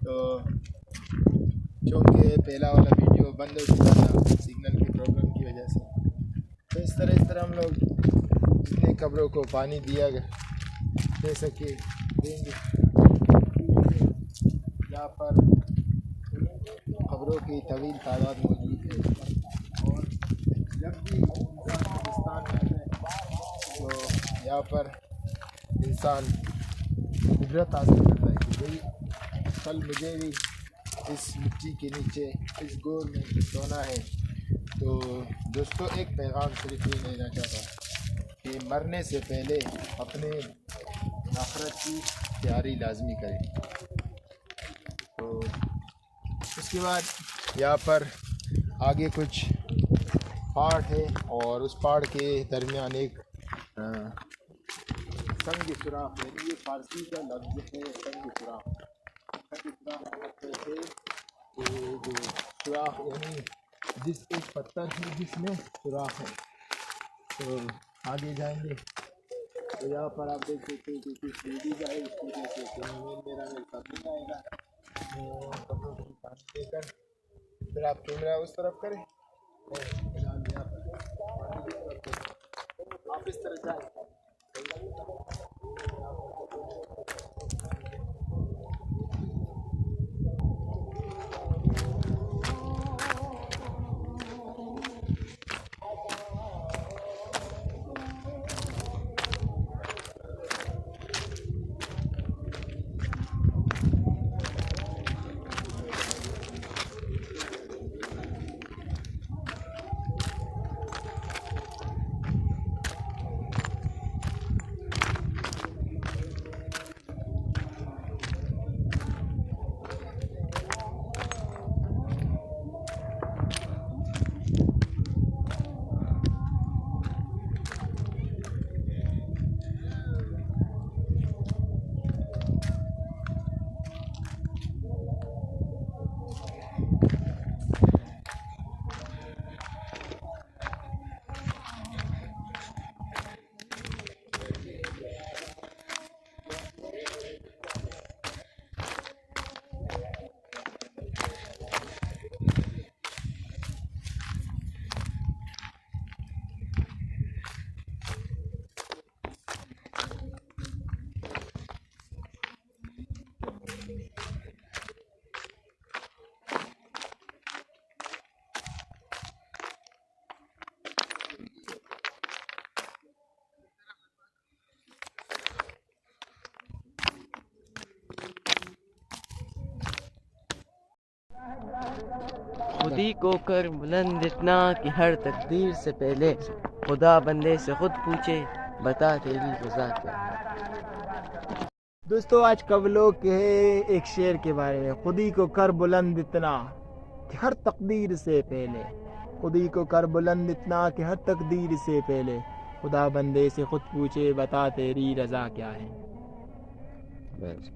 تو چونکہ پہلا والا ویڈیو بند ہو چکا تھا سگنل کی پرابلم کی وجہ سے، تو اس طرح ہم لوگ جتنے قبروں کو پانی دے سکے دیں گے۔ یہاں پر قبروں کی طویل تعداد موجود ہے، اور جب بھی انسان قبرستان میں آتا ہے تو یہاں پر انسان عبرت حاصل کرتا ہے کہ بھئی کل مجھے بھی اس مٹی کے نیچے اس گور میں سونا ہے۔ تو دوستو ایک پیغام صرف یہ دینا چاہتا کہ مرنے سے پہلے اپنے آخرت کی تیاری لازمی کریں۔ تو اس کے بعد یہاں پر آگے کچھ پہاڑ ہے، اور اس پہاڑ کے درمیان ایک سنگ سوراخ، یعنی یہ فارسی کا لفظ ہے سنگ سوراخ۔ سنگ سوراخ ہے کہ جو سوراخ یعنی جس ایک پتھر ہے جس میں سوراخ ہے۔ تو آگے جائیں گے تو یہاں پر آپ دیکھ سکتے ہیں کہ کچھ لیڈیز آئے، اس وجہ سے میرا ساتھ نہیں آئے گا۔ کپڑوں کو پانی دے کر پھر آپ کیمرہ اس طرف کریں اور فی الحال یہاں پر پانی کی طرف کریں، آپ اس طرح جائیں۔ خودی کو کر بلند اتنا کہ ہر تقدیر سے پہلے خدا بندے سے خود پوچھے بتا تیری رضا کیا ہے۔ دوستو آج کا ولاگ ہے ایک شعر کے بارے میں، خودی کو کر بلند اتنا کہ ہر تقدیر سے پہلے، خودی کو کر بلند اتنا کہ ہر تقدیر سے پہلے خدا بندے سے خود پوچھے بتا تیری رضا کیا ہے۔ بس